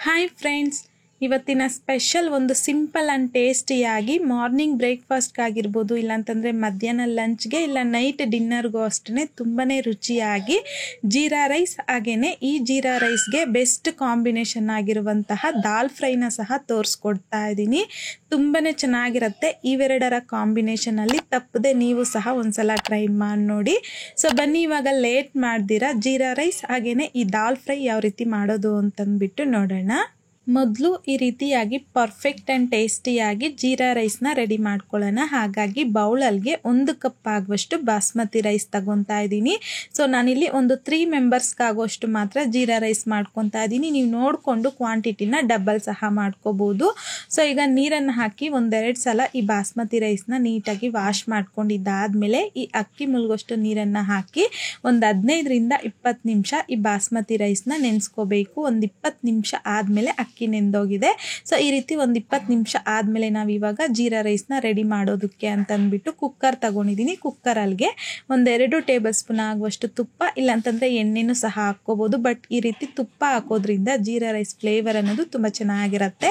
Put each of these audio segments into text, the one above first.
Hi friends, ಇವತ್ತಿನ special ಒಂದು simple and ಟೇಸ್ಟಿಯಾಗಿ ಮಾರ್ನಿಂಗ್ ಬ್ರೇಕ್ಫಾಸ್ಟ್ಗಾಗಿರ್ಬೋದು, ಇಲ್ಲಾಂತಂದರೆ ಮಧ್ಯಾಹ್ನ ಲಂಚ್ಗೆ ಇಲ್ಲ ನೈಟ್ ಡಿನ್ನರ್ಗೂ ಅಷ್ಟೇ ತುಂಬಾ ರುಚಿಯಾಗಿ ಜೀರಾ ರೈಸ್, ಹಾಗೆಯೇ ಈ ಜೀರಾ ರೈಸ್ಗೆ ಬೆಸ್ಟ್ ಕಾಂಬಿನೇಷನ್ ಆಗಿರುವಂತಹ ದಾಲ್ ಫ್ರೈನ ಸಹ ತೋರಿಸ್ಕೊಡ್ತಾ ಇದ್ದೀನಿ. ತುಂಬಾ ಚೆನ್ನಾಗಿರುತ್ತೆ. ಇವೆರಡರ ಕಾಂಬಿನೇಷನಲ್ಲಿ ತಪ್ಪದೆ ನೀವು ಸಹ ಒಂದ್ಸಲ ಟ್ರೈ ಮಾಡಿ ನೋಡಿ. ಸೊ ಬನ್ನಿ, ಇವಾಗ ಲೇಟ್ ಮಾಡ್ದಿರಾ ಜೀರಾ ರೈಸ್ ಹಾಗೆಯೇ ಈ ದಾಲ್ ಫ್ರೈ ಯಾವ ರೀತಿ ಮಾಡೋದು ಅಂತಂದ್ಬಿಟ್ಟು ನೋಡೋಣ. ಮೊದಲು ಈ ರೀತಿಯಾಗಿ ಪರ್ಫೆಕ್ಟ್ ಆ್ಯಂಡ್ ಟೇಸ್ಟಿಯಾಗಿ ಜೀರಾ ರೈಸ್ನ ರೆಡಿ ಮಾಡ್ಕೊಳ್ಳೋಣ. ಹಾಗಾಗಿ ಬೌಲಲ್ಗೆ 1 ಕಪ್ ಆಗುವಷ್ಟು ಬಾಸ್ಮತಿ ರೈಸ್ ತಗೊತಾ ಇದ್ದೀನಿ. ಸೊ ನಾನಿಲ್ಲಿ ಒಂದು 3 ಮೆಂಬರ್ಸ್ಗಾಗುವಷ್ಟು ಮಾತ್ರ ಜೀರಾ ರೈಸ್ ಮಾಡ್ಕೊತಾ ಇದ್ದೀನಿ. ನೀವು ನೋಡಿಕೊಂಡು ಕ್ವಾಂಟಿಟಿನ ಡಬಲ್ ಸಹ ಮಾಡ್ಕೋಬೋದು. ಸೊ ಈಗ ನೀರನ್ನು ಹಾಕಿ ಒಂದೆರಡು ಸಲ ಈ ಬಾಸ್ಮತಿ ರೈಸ್ನ ನೀಟಾಗಿ ವಾಶ್ ಮಾಡ್ಕೊಂಡಿದ್ದಾದಮೇಲೆ ಈ ಅಕ್ಕಿ ಮುಳುಗೋಷ್ಟು ನೀರನ್ನು ಹಾಕಿ ಒಂದು 15ರಿಂದ 20 ನಿಮಿಷ ಈ ಬಾಸ್ಮತಿ ರೈಸ್ನ ನೆನೆಸ್ಕೋಬೇಕು. ಒಂದು 20 ನಿಮಿಷ ಆದಮೇಲೆ ಅಕ್ಕಿ ನೆಂದೋಗಿದೆ. ಸೊ ಈ ರೀತಿ ಒಂದು 20 ನಿಮಿಷ ಆದಮೇಲೆ ನಾವು ಇವಾಗ ಜೀರಾ ರೈಸ್ನ ರೆಡಿ ಮಾಡೋದಕ್ಕೆ ಅಂತಂದ್ಬಿಟ್ಟು ಕುಕ್ಕರ್ ತಗೊಂಡಿದ್ದೀನಿ. ಕುಕ್ಕರಲ್ಲಿಗೆ 1-2 ಟೇಬಲ್ ಸ್ಪೂನ್ ಆಗುವಷ್ಟು ತುಪ್ಪ, ಇಲ್ಲಾಂತಂದರೆ ಎಣ್ಣೆನೂ ಸಹ ಹಾಕ್ಕೋಬೋದು. ಬಟ್ ಈ ರೀತಿ ತುಪ್ಪ ಹಾಕೋದ್ರಿಂದ ಜೀರಾ ರೈಸ್ ಫ್ಲೇವರ್ ಅನ್ನೋದು ತುಂಬ ಚೆನ್ನಾಗಿರುತ್ತೆ.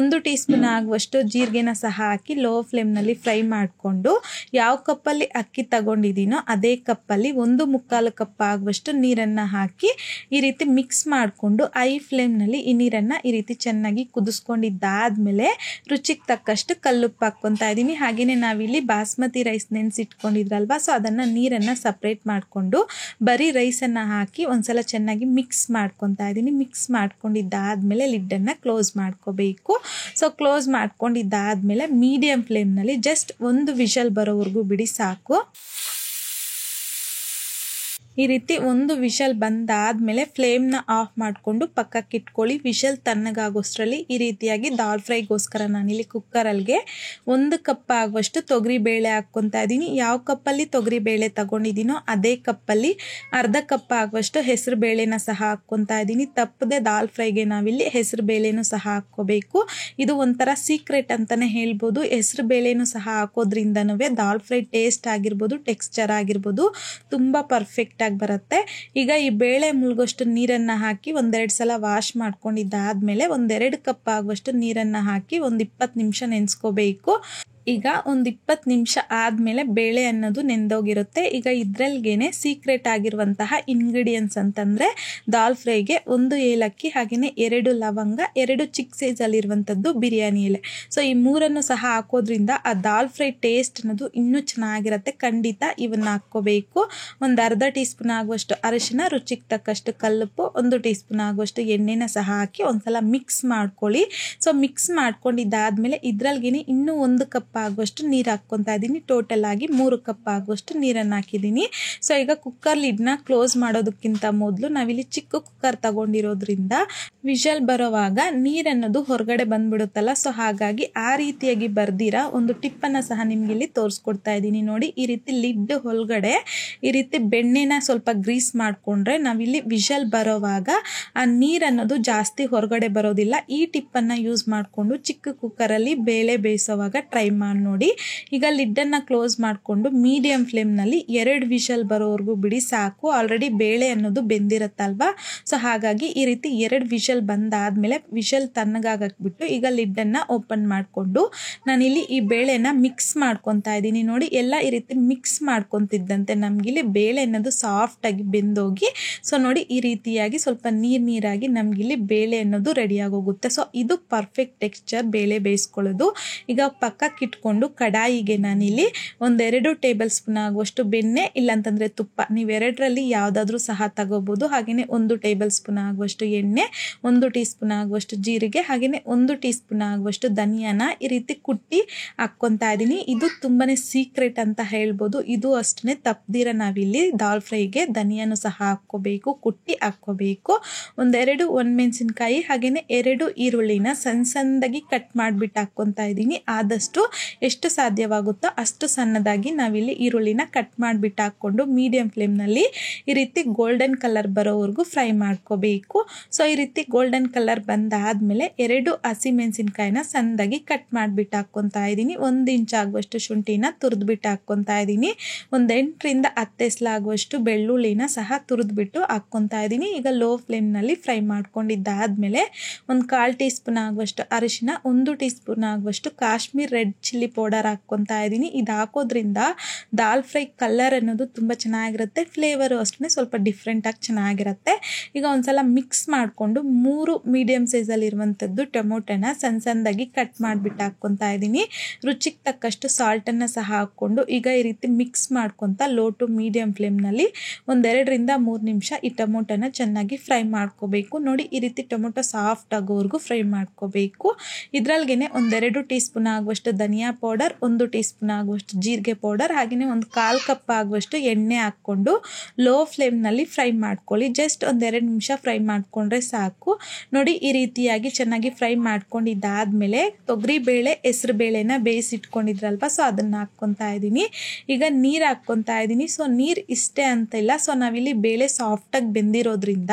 1 ಟೀ ಸ್ಪೂನ್ ಆಗುವಷ್ಟು ಜೀರಿಗೆನ ಸಹ ಹಾಕಿ ಲೋ ಫ್ಲೇಮ್ನಲ್ಲಿ ಫ್ರೈ ಮಾಡಿಕೊಂಡು ಯಾವ ಕಪ್ಪಲ್ಲಿ ಅಕ್ಕಿ ತಗೊಂಡಿದ್ದೀನೋ ಅದೇ ಕಪ್ಪಲ್ಲಿ 1/4 ಕಪ್ ಆಗುವಷ್ಟು ನೀರನ್ನು ಹಾಕಿ ಈ ರೀತಿ ಮಿಕ್ಸ್ ಮಾಡಿಕೊಂಡು ಐ ಫ್ಲೇಮ್ನಲ್ಲಿ ಈ ನೀರನ್ನು ಈ ರೀತಿ ಚೆನ್ನಾಗಿ ಕುದಿಸ್ಕೊಂಡಿದ್ದಾದ್ಮೇಲೆ ರುಚಿಗೆ ತಕ್ಕಷ್ಟು ಕಲ್ಲುಪ್ಪು ಹಾಕ್ಕೊತಾ ಇದ್ದೀನಿ. ಹಾಗೆಯೇ ನಾವಿಲ್ಲಿ ಬಾಸ್ಮತಿ ರೈಸ್ ನೆನೆಸಿಟ್ಕೊಂಡಿದ್ರಲ್ವ, ಸೊ ಅದನ್ನು ನೀರನ್ನು ಸಪ್ರೇಟ್ ಮಾಡಿಕೊಂಡು ಬರೀ ರೈಸನ್ನು ಹಾಕಿ ಒಂದ್ಸಲ ಚೆನ್ನಾಗಿ ಮಿಕ್ಸ್ ಮಾಡ್ಕೊತಾ ಇದ್ದೀನಿ. ಮಿಕ್ಸ್ ಮಾಡ್ಕೊಂಡಿದ್ದಾದ್ಮೇಲೆ ಲಿಡ್ಡನ್ನು ಕ್ಲೋಸ್ ಮಾಡ್ಕೋಬೇಕು. ಸೊ ಕ್ಲೋಸ್ ಮಾಡ್ಕೊಂಡಿದ್ದಾದ್ಮೇಲೆ ಮೀಡಿಯಂ ಫ್ಲೇಮ್ನಲ್ಲಿ ಜಸ್ಟ್ 1 ವಿಷಲ್ ಬರೋವರೆಗೂ ಬಿಡಿ ಸಾಕು. ಈ ರೀತಿ 1 ವಿಷಲ್ ಬಂದಾದಮೇಲೆ ಫ್ಲೇಮ್ನ ಆಫ್ ಮಾಡಿಕೊಂಡು ಪಕ್ಕಕ್ಕೆ ಇಟ್ಕೊಳ್ಳಿ. ವಿಷಲ್ ತಣ್ಣಗಾಗೋಷ್ಟರಲ್ಲಿ ಈ ರೀತಿಯಾಗಿ ದಾಲ್ ಫ್ರೈಗೋಸ್ಕರ ನಾನಿಲ್ಲಿ ಕುಕ್ಕರಲ್ಲಿಗೆ 1 ಕಪ್ ಆಗುವಷ್ಟು ತೊಗರಿ ಬೇಳೆ ಹಾಕ್ಕೊತಾ ಇದ್ದೀನಿ. ಯಾವ ಕಪ್ಪಲ್ಲಿ ತೊಗರಿ ಬೇಳೆ ತಗೊಂಡಿದ್ದೀನೋ ಅದೇ ಕಪ್ಪಲ್ಲಿ ಅರ್ಧ ಕಪ್ ಆಗುವಷ್ಟು ಹೆಸರು ಬೇಳೆನ ಸಹ ಹಾಕ್ಕೊತಾ ಇದ್ದೀನಿ. ತಪ್ಪದೆ ದಾಲ್ ಫ್ರೈಗೆ ನಾವಿಲ್ಲಿ ಹೆಸರು ಬೇಳೆನೂ ಸಹ ಹಾಕ್ಕೋಬೇಕು. ಇದು ಒಂಥರ ಸೀಕ್ರೆಟ್ ಅಂತಲೇ ಹೇಳ್ಬೋದು. ಹೆಸರು ಬೇಳೆನೂ ಸಹ ಹಾಕೋದ್ರಿಂದನೂ ದಾಲ್ ಫ್ರೈ ಟೇಸ್ಟ್ ಆಗಿರ್ಬೋದು, ಟೆಕ್ಸ್ಚರ್ ಆಗಿರ್ಬೋದು ತುಂಬ ಪರ್ಫೆಕ್ಟ್ ಬರುತ್ತೆ. ಈಗ ಈ ಬೇಳೆ ಮುಳುಗೋಷ್ಟು ನೀರನ್ನು ಹಾಕಿ ಒಂದೆರಡು ಸಲ ವಾಶ್ ಮಾಡ್ಕೊಂಡಿದ್ದಾದ್ಮೇಲೆ 1-2 ಕಪ್ ಆಗುವಷ್ಟು ನೀರನ್ನು ಹಾಕಿ ಒಂದು 20 ನಿಮಿಷ ನೆನೆಸ್ಕೋಬೇಕು. ಈಗ ಒಂದು 20 ನಿಮಿಷ ಆದಮೇಲೆ ಬೇಳೆ ಅನ್ನೋದು ನೆಂದೋಗಿರುತ್ತೆ. ಈಗ ಇದ್ರಲ್ಗೇನೆ ಸೀಕ್ರೆಟ್ ಆಗಿರುವಂತಹ ಇಂಗ್ರೀಡಿಯೆಂಟ್ಸ್ ಅಂತಂದರೆ ದಾಲ್ ಫ್ರೈಗೆ 1 ಏಲಕ್ಕಿ, ಹಾಗೆಯೇ 2 ಲವಂಗ, 2 ಚಿಕ್ಕ ಸೈಜಲ್ಲಿರುವಂಥದ್ದು ಬಿರಿಯಾನಿ ಎಲೆ. ಸೊ ಈ 3 ಸಹ ಹಾಕೋದ್ರಿಂದ ಆ ದಾಲ್ ಫ್ರೈ ಟೇಸ್ಟ್ ಅನ್ನೋದು ಇನ್ನೂ ಚೆನ್ನಾಗಿರುತ್ತೆ. ಖಂಡಿತ ಇವನ್ನ ಹಾಕ್ಕೋಬೇಕು. ಒಂದು ಅರ್ಧ ಟೀ ಸ್ಪೂನ್ ಆಗುವಷ್ಟು ಅರಿಶಿನ, ರುಚಿಗೆ ತಕ್ಕಷ್ಟು ಕಲ್ಲುಪ್ಪು, 1 ಟೀ ಸ್ಪೂನ್ ಆಗುವಷ್ಟು ಎಣ್ಣೆನ ಸಹ ಹಾಕಿ ಒಂದ್ಸಲ ಮಿಕ್ಸ್ ಮಾಡ್ಕೊಳ್ಳಿ. ಸೊ ಮಿಕ್ಸ್ ಮಾಡ್ಕೊಂಡಿದ್ದಾದ್ಮೇಲೆ ಇದ್ರಲ್ಗೇನೆ ಇನ್ನೂ 1 ಕಪ್ ಆಗುವಷ್ಟು ನೀರು ಹಾಕ್ಕೊತಾ ಇದ್ದೀನಿ. ಟೋಟಲ್ ಆಗಿ 3 ಕಪ್ ಆಗುವಷ್ಟು ನೀರನ್ನು ಹಾಕಿದ್ದೀನಿ. ಸೊ ಈಗ ಕುಕ್ಕರ್ ಲಿಡ್ನ ಕ್ಲೋಸ್ ಮಾಡೋದಕ್ಕಿಂತ ಮೊದಲು ನಾವಿಲ್ಲಿ ಚಿಕ್ಕ ಕುಕ್ಕರ್ ತಗೊಂಡಿರೋದ್ರಿಂದ ವಿಷಲ್ ಬರೋವಾಗ ನೀರನ್ನೋದು ಹೊರಗಡೆ ಬಂದ್ಬಿಡುತ್ತಲ್ಲ. ಸೊ ಹಾಗಾಗಿ ಆ ರೀತಿಯಾಗಿ ಬರ್ದಿರ ಒಂದು ಟಿಪ್ಪನ್ನು ಸಹ ನಿಮ್ಗೆ ಇಲ್ಲಿ ತೋರಿಸ್ಕೊಡ್ತಾ ಇದ್ದೀನಿ. ನೋಡಿ, ಈ ರೀತಿ ಲಿಡ್ ಒಳಗಡೆ ಈ ರೀತಿ ಬೆಣ್ಣೆನ ಸ್ವಲ್ಪ ಗ್ರೀಸ್ ಮಾಡಿಕೊಂಡ್ರೆ ನಾವಿಲ್ಲಿ ವಿಷಲ್ ಬರೋವಾಗ ಆ ನೀರನ್ನೋದು ಜಾಸ್ತಿ ಹೊರಗಡೆ ಬರೋದಿಲ್ಲ. ಈ ಟಿಪ್ಪನ್ನು ಯೂಸ್ ಮಾಡಿಕೊಂಡು ಚಿಕ್ಕ ಕುಕ್ಕರಲ್ಲಿ ಬೇಳೆ ಬೇಯಿಸೋವಾಗ ಟ್ರೈ ಮಾಡಿ ನೋಡಿ. ಈಗ ಲಿಡ್ಡನ್ನು ಕ್ಲೋಸ್ ಮಾಡಿಕೊಂಡು ಮೀಡಿಯಂ ಫ್ಲೇಮ್ನಲ್ಲಿ 2 ವಿಷಲ್ ಬರೋವರೆಗೂ ಬಿಡಿ ಸಾಕು. ಆಲ್ರೆಡಿ ಬೇಳೆ ಅನ್ನೋದು ಬೆಂದಿರುತ್ತಲ್ವಾ. ಸೊ ಹಾಗಾಗಿ ಈ ರೀತಿ 2 ವಿಷಲ್ ಬಂದಾದಮೇಲೆ ವಿಷಲ್ ತಣ್ಣಗಾಗಕ್ಬಿಟ್ಟು ಈಗ ಲಿಡ್ಡನ್ನು ಓಪನ್ ಮಾಡಿಕೊಂಡು ನಾನಿಲ್ಲಿ ಈ ಬೇಳೆನ ಮಿಕ್ಸ್ ಮಾಡ್ಕೊತಾ ಇದ್ದೀನಿ. ನೋಡಿ, ಎಲ್ಲ ಈ ರೀತಿ ಮಿಕ್ಸ್ ಮಾಡ್ಕೊತಿದ್ದಂತೆ ನಮಗಿಲ್ಲಿ ಬೇಳೆ ಅನ್ನೋದು ಸಾಫ್ಟಾಗಿ ಬೆಂದೋಗಿ, ಸೊ ನೋಡಿ ಈ ರೀತಿಯಾಗಿ ಸ್ವಲ್ಪ ನೀರಾಗಿ ನಮಗಿಲ್ಲಿ ಬೇಳೆ ಅನ್ನೋದು ರೆಡಿಯಾಗೋಗುತ್ತೆ. ಸೊ ಇದು ಪರ್ಫೆಕ್ಟ್ ಟೆಕ್ಸ್ಚರ್ ಬೇಳೆ ಬೇಯಿಸ್ಕೊಳ್ಳೋದು. ಈಗ ಪಕ್ಕಕ್ಕೆ ಇಟ್ಕೊಂಡು ಕಡಾಯಿಗೆ ನಾನಿಲ್ಲಿ 1-2 ಟೇಬಲ್ ಸ್ಪೂನ್ ಆಗುವಷ್ಟು ಬೆಣ್ಣೆ, ಇಲ್ಲಾಂತಂದರೆ ತುಪ್ಪ, ನೀವೆರಡರಲ್ಲಿ ಯಾವುದಾದ್ರೂ ಸಹ ತಗೋಬೋದು. ಹಾಗೆಯೇ 1 ಟೇಬಲ್ ಸ್ಪೂನ್ ಆಗುವಷ್ಟು ಎಣ್ಣೆ, 1 ಟೀ ಸ್ಪೂನ್ ಆಗುವಷ್ಟು ಜೀರಿಗೆ, ಹಾಗೆಯೇ 1 ಟೀ ಸ್ಪೂನ್ ಆಗುವಷ್ಟು ಧನಿಯಾನ ಈ ರೀತಿ ಕುಟ್ಟಿ ಹಾಕ್ಕೊತಾ ಇದ್ದೀನಿ. ಇದು ತುಂಬಾ ಸೀಕ್ರೆಟ್ ಅಂತ ಹೇಳ್ಬೋದು. ಇದು ಅಷ್ಟೇ ತಪ್ಪದಿರ ನಾವಿಲ್ಲಿ ದಾಲ್ ಫ್ರೈಗೆ ಧನಿಯಾನು ಸಹ ಹಾಕ್ಕೋಬೇಕು, ಕುಟ್ಟಿ ಹಾಕ್ಕೋಬೇಕು. 1-2 ಒಣಮೆಣಸಿನ್ಕಾಯಿ, ಹಾಗೆಯೇ 2 ಈರುಳ್ಳಿನ ಸಣ್ಣದಾಗಿ ಕಟ್ ಮಾಡಿಬಿಟ್ಟು ಹಾಕ್ಕೊತಾ ಇದ್ದೀನಿ. ಆದಷ್ಟು ಎಷ್ಟು ಸಾಧ್ಯವಾಗುತ್ತೋ ಅಷ್ಟು ಸಣ್ಣದಾಗಿ ನಾವಿಲ್ಲಿ ಈರುಳ್ಳಿನ ಕಟ್ ಮಾಡಿಬಿಟ್ಟು ಹಾಕ್ಕೊಂಡು ಮೀಡಿಯಂ ಫ್ಲೇಮ್ನಲ್ಲಿ ಈ ರೀತಿ ಗೋಲ್ಡನ್ ಕಲರ್ ಬರೋವರೆಗೂ ಫ್ರೈ ಮಾಡ್ಕೋಬೇಕು. ಸೊ ಈ ರೀತಿ ಗೋಲ್ಡನ್ ಕಲರ್ ಬಂದಾದ್ಮೇಲೆ 2 ಹಸಿಮೆಣಸಿನ್ಕಾಯಿನ ಸಣ್ಣದಾಗಿ ಕಟ್ ಮಾಡಿಬಿಟ್ಟು ಹಾಕ್ಕೊತಾ ಇದ್ದೀನಿ. 1 ಇಂಚ್ ಆಗುವಷ್ಟು ಶುಂಠಿನ ತುರಿದ್ಬಿಟ್ಟು ಹಾಕ್ಕೊತಾ ಇದ್ದೀನಿ. ಒಂದು 8ರಿಂದ 10 ಎಸ್ಲಾಗುವಷ್ಟು ಬೆಳ್ಳುಳ್ಳಿನ ಸಹ ತುರಿದ್ಬಿಟ್ಟು ಹಾಕ್ಕೊತಾ ಇದ್ದೀನಿ. ಈಗ ಲೋ ಫ್ಲೇಮ್ನಲ್ಲಿ ಫ್ರೈ ಮಾಡ್ಕೊಂಡಿದ್ದಾದ್ಮೇಲೆ ಒಂದು 1/4 ಟೀ ಸ್ಪೂನ್ ಆಗುವಷ್ಟು ಅರಿಶಿನ, 1 ಟೀ ಸ್ಪೂನ್ ಆಗುವಷ್ಟು ಕಾಶ್ಮೀರ್ ರೆಡ್ ಚಿಲ್ಲಿ ಪೌಡರ್ ಹಾಕ್ಕೊತಾ ಇದ್ದೀನಿ. ಇದು ಹಾಕೋದ್ರಿಂದ ದಾಲ್ ಫ್ರೈ ಕಲರ್ ಅನ್ನೋದು ತುಂಬ ಚೆನ್ನಾಗಿರುತ್ತೆ, ಫ್ಲೇವರು ಅಷ್ಟೇ ಸ್ವಲ್ಪ ಡಿಫ್ರೆಂಟಾಗಿ ಚೆನ್ನಾಗಿರುತ್ತೆ. ಈಗ ಒಂದ್ಸಲ ಮಿಕ್ಸ್ ಮಾಡಿಕೊಂಡು 3 ಮೀಡಿಯಂ ಸೈಜಲ್ಲಿ ಇರುವಂಥದ್ದು ಟೊಮೊಟೊನ ಸಣ್ಣದಾಗಿ ಕಟ್ ಮಾಡಿಬಿಟ್ಟು ಹಾಕ್ಕೊತಾ ಇದ್ದೀನಿ. ರುಚಿಗೆ ತಕ್ಕಷ್ಟು ಸಾಲ್ಟನ್ನು ಸಹ ಹಾಕ್ಕೊಂಡು ಈಗ ಈ ರೀತಿ ಮಿಕ್ಸ್ ಮಾಡ್ಕೊತಾ ಲೋ ಟು ಮೀಡಿಯಂ ಫ್ಲೇಮ್ನಲ್ಲಿ ಒಂದು 2ರಿಂದ 3 ನಿಮಿಷ ಈ ಟೊಮೊಟೊನ ಚೆನ್ನಾಗಿ ಫ್ರೈ ಮಾಡ್ಕೋಬೇಕು. ನೋಡಿ ಈ ರೀತಿ ಟೊಮೊಟೊ ಸಾಫ್ಟ್ ಆಗೋವರೆಗೂ ಫ್ರೈ ಮಾಡ್ಕೋಬೇಕು. ಇದ್ರಲ್ಗೆ ಒಂದು 2 ಟೀ ಸ್ಪೂನ್ ಆಗುವಷ್ಟು ಧನಿಯಾ ಪೌಡರ್, 1 ಟೀ ಸ್ಪೂನ್ ಆಗುವಷ್ಟು ಜೀರಿಗೆ ಪೌಡರ್, ಹಾಗೆಯೇ ಒಂದು 1/4 ಕಪ್ ಆಗುವಷ್ಟು ಎಣ್ಣೆ ಹಾಕ್ಕೊಂಡು ಲೋ ಫ್ಲೇಮ್ನಲ್ಲಿ ಫ್ರೈ ಮಾಡ್ಕೊಳ್ಳಿ. ಜಸ್ಟ್ ಒಂದು 2 ನಿಮಿಷ ಫ್ರೈ ಮಾಡಿಕೊಂಡ್ರೆ ಸಾಕು. ನೋಡಿ ಈ ರೀತಿಯಾಗಿ ಚೆನ್ನಾಗಿ ಫ್ರೈ ಮಾಡ್ಕೊಂಡಿದ್ದಾದ್ಮೇಲೆ ತೊಗರಿ ಬೇಳೆ, ಹೆಸರು ಬೇಳೆನ ಬೇಯಿಸಿಟ್ಕೊಂಡಿದ್ರಲ್ವ, ಸೊ ಅದನ್ನು ಹಾಕ್ಕೊತಾ ಇದ್ದೀನಿ. ಈಗ ನೀರು ಹಾಕ್ಕೊತಾ ಇದ್ದೀನಿ. ಸೊ ನೀರು ಇಷ್ಟೇ ಅಂತ ಇಲ್ಲ, ಸೊ ನಾವಿಲ್ಲಿ ಬೇಳೆ ಸಾಫ್ಟಾಗಿ ಬೆಂದಿರೋದ್ರಿಂದ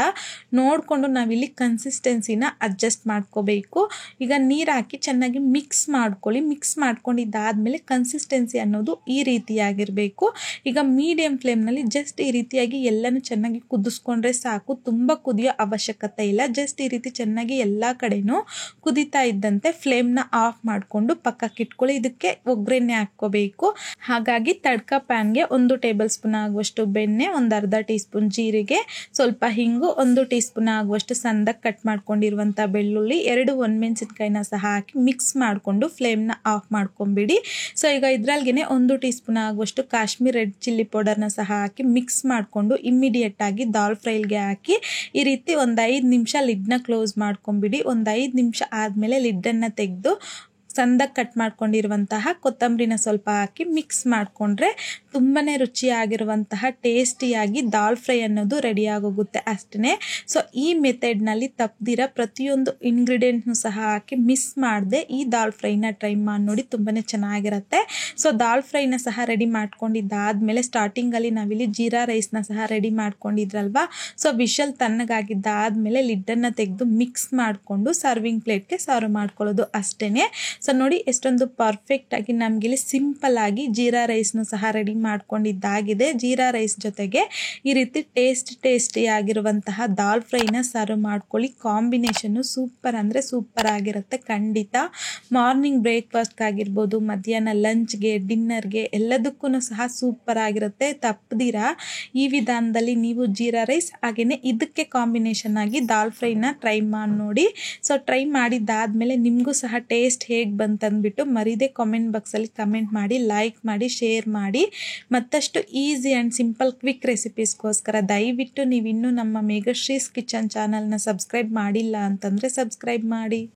ನೋಡಿಕೊಂಡು ನಾವಿಲ್ಲಿ ಕನ್ಸಿಸ್ಟೆನ್ಸಿನ ಅಡ್ಜಸ್ಟ್ ಮಾಡ್ಕೋಬೇಕು. ಈಗ ನೀರು ಹಾಕಿ ಚೆನ್ನಾಗಿ ಮಿಕ್ಸ್ ಮಾಡ್ಕೊಳ್ಳಿ. ಮಿಕ್ಸ್ ಮಾಡ್ಕೊಂಡಿದ್ದಾದ್ಮೇಲೆ ಕನ್ಸಿಸ್ಟೆನ್ಸಿ ಅನ್ನೋದು ಈ ರೀತಿಯಾಗಿರಬೇಕು. ಈಗ ಮೀಡಿಯಂ ಫ್ಲೇಮ್ನಲ್ಲಿ ಜಸ್ಟ್ ಈ ರೀತಿಯಾಗಿ ಎಲ್ಲನೂ ಚೆನ್ನಾಗಿ ಕುದಿಸ್ಕೊಂಡ್ರೆ ಸಾಕು. ತುಂಬ ಕುದಿಯೋ ಅವಶ್ಯಕತೆ ಇಲ್ಲ. ಜಸ್ಟ್ ಈ ರೀತಿ ಚೆನ್ನಾಗಿ ಎಲ್ಲ ಕಡೆನೂ ಕುದೀತಾ ಇದ್ದಂತೆ ಫ್ಲೇಮ್ನ ಆಫ್ ಮಾಡಿಕೊಂಡು ಪಕ್ಕಕ್ಕೆ ಇಟ್ಕೊಳ್ಳಿ. ಇದಕ್ಕೆ ಒಗ್ಗರಣೆ ಹಾಕ್ಕೋಬೇಕು. ಹಾಗಾಗಿ ತಡ್ಕ ಪ್ಯಾನ್ಗೆ 1 ಟೇಬಲ್ ಸ್ಪೂನ್ ಆಗುವಷ್ಟು ಬೆಣ್ಣೆ, ಒಂದು ಅರ್ಧ ಟೀ ಸ್ಪೂನ್ ಜೀರಿಗೆ, ಸ್ವಲ್ಪ ಹಿಂಗು, 1 ಟೀ ಸ್ಪೂನ್ ಆಗುವಷ್ಟು ಸಣ್ಣದಾಗಿ ಕಟ್ ಮಾಡ್ಕೊಂಡಿರುವಂಥ ಬೆಳ್ಳುಳ್ಳಿ, 2 ಒಣಮೆಣಸಿನ್ಕಾಯಿನ ಸಹ ಹಾಕಿ ಮಿಕ್ಸ್ ಮಾಡಿಕೊಂಡು ಫ್ಲೇಮ್ನ ಆಫ್ ಮಾಡ್ಕೊಂಬಿಡಿ. ಸೊ ಈಗ ಇದ್ರಲ್ಗೆ 1 ಟೀ ಸ್ಪೂನ್ ಆಗುವಷ್ಟು ಕಾಶ್ಮೀರ್ ರೆಡ್ ಚಿಲ್ಲಿ ಪೌಡರ್ನ ಸಹ ಹಾಕಿ ಮಿಕ್ಸ್ ಮಾಡಿಕೊಂಡು ಇಮ್ಮಿಡಿಯೇಟ್ ಆಗಿ ದಾಲ್ ಫ್ರೈಗೆ ಹಾಕಿ ಈ ರೀತಿ ಒಂದು 5 ನಿಮಿಷ ಲಿಡ್ನ ಕ್ಲೋಸ್ ಮಾಡ್ಕೊಂಬಿಡಿ. ಒಂದು 5 ನಿಮಿಷ ಆದಮೇಲೆ ಲಿಡ್ಡನ್ನು ತೆಗೆದು ಸಣ್ಣದಾಗಿ ಕಟ್ ಮಾಡ್ಕೊಂಡಿರುವಂತಹ ಕೊತ್ತಂಬರಿನ ಸ್ವಲ್ಪ ಹಾಕಿ ಮಿಕ್ಸ್ ಮಾಡಿಕೊಂಡ್ರೆ ತುಂಬಾ ರುಚಿಯಾಗಿರುವಂತಹ ಟೇಸ್ಟಿಯಾಗಿ ದಾಲ್ ಫ್ರೈ ಅನ್ನೋದು ರೆಡಿ ಆಗೋಗುತ್ತೆ ಅಷ್ಟೇ. ಸೊ ಈ ಮೆಥಡ್ನಲ್ಲಿ ತಪ್ಪದಿರ ಪ್ರತಿಯೊಂದು ಇಂಗ್ರೀಡಿಯೆಂಟ್ನು ಸಹ ಹಾಕಿ ಮಿಸ್ ಮಾಡದೆ ಈ ದಾಲ್ ಫ್ರೈನ ಟ್ರೈ ಮಾಡಿ ನೋಡಿ, ತುಂಬಾ ಚೆನ್ನಾಗಿರುತ್ತೆ. ಸೊ ದಾಲ್ ಫ್ರೈನ ಸಹ ರೆಡಿ ಮಾಡ್ಕೊಂಡಿದ್ದಾದಮೇಲೆ ಸ್ಟಾರ್ಟಿಂಗಲ್ಲಿ ನಾವಿಲ್ಲಿ ಜೀರಾ ರೈಸ್ನ ಸಹ ರೆಡಿ ಮಾಡ್ಕೊಂಡಿದ್ರಲ್ವ, ಸೊ ವಿಷಲ್ ತಣ್ಣಗಾಗಿದ್ದಾದಮೇಲೆ ಲಿಡ್ಡನ್ನು ತೆಗೆದು ಮಿಕ್ಸ್ ಮಾಡಿಕೊಂಡು ಸರ್ವಿಂಗ್ ಪ್ಲೇಟ್ಗೆ ಸರ್ವ್ ಮಾಡ್ಕೊಳ್ಳೋದು ಅಷ್ಟೇ. ಸೊ ನೋಡಿ ಎಷ್ಟೊಂದು ಪರ್ಫೆಕ್ಟ್ ಆಗಿ ನಮಗಿಲ್ಲಿ ಸಿಂಪಲ್ ಆಗಿ ಜೀರಾ ರೈಸ್ನು ಸಹ ರೆಡಿ ಮಾಡ್ಕೊಂಡಿದ್ದಾಗಿದೆ. ಜೀರಾ ರೈಸ್ ಜೊತೆಗೆ ಈ ರೀತಿ ಟೇಸ್ಟಿ ಆಗಿರುವಂತಹ ದಾಲ್ ಫ್ರೈನ ಸರ್ವ್ ಮಾಡ್ಕೊಳ್ಳಿ. ಕಾಂಬಿನೇಷನ್ನು ಸೂಪರ್ ಅಂದರೆ ಸೂಪರ್ ಆಗಿರುತ್ತೆ ಖಂಡಿತ. ಮಾರ್ನಿಂಗ್ ಬ್ರೇಕ್ಫಾಸ್ಟ್ ಆಗಿರ್ಬೋದು, ಮಧ್ಯಾಹ್ನ ಲಂಚ್ಗೆ, ಡಿನ್ನರ್ಗೆ ಎಲ್ಲದಕ್ಕೂ ಸಹ ಸೂಪರ್ ಆಗಿರುತ್ತೆ. ತಪ್ಪದಿರ ಈ ವಿಧಾನದಲ್ಲಿ ನೀವು ಜೀರಾ ರೈಸ್ ಹಾಗೆಯೇ ಇದಕ್ಕೆ ಕಾಂಬಿನೇಷನ್ ಆಗಿ ದಾಲ್ ಫ್ರೈನ ಟ್ರೈ ಮಾಡಿ ನೋಡಿ. ಸೊ ಟ್ರೈ ಮಾಡಿದ್ದಾದಮೇಲೆ ನಿಮಗೂ ಸಹ ಟೇಸ್ಟ್ ಹೇಗೆ ಬಂತಂದ್ಬಿಟ್ಟು ಮರೀದೆ ಕಾಮೆಂಟ್ ಬಾಕ್ಸಲ್ಲಿ ಕಮೆಂಟ್ ಮಾಡಿ, ಲೈಕ್ ಮಾಡಿ, ಶೇರ್ ಮಾಡಿ. ಮತ್ತಷ್ಟು ಈಸಿ ಆ್ಯಂಡ್ ಸಿಂಪಲ್ ಕ್ವಿಕ್ ರೆಸಿಪೀಸ್ಗೋಸ್ಕರ ದಯವಿಟ್ಟು ನೀವಿನ್ನೂ ನಮ್ಮ ಮೇಘಶ್ರೀಸ್ ಕಿಚನ್ ಚಾನಲ್ನ ಸಬ್ಸ್ಕ್ರೈಬ್ ಮಾಡಿಲ್ಲ ಅಂತಂದರೆ ಸಬ್ಸ್ಕ್ರೈಬ್ ಮಾಡಿ.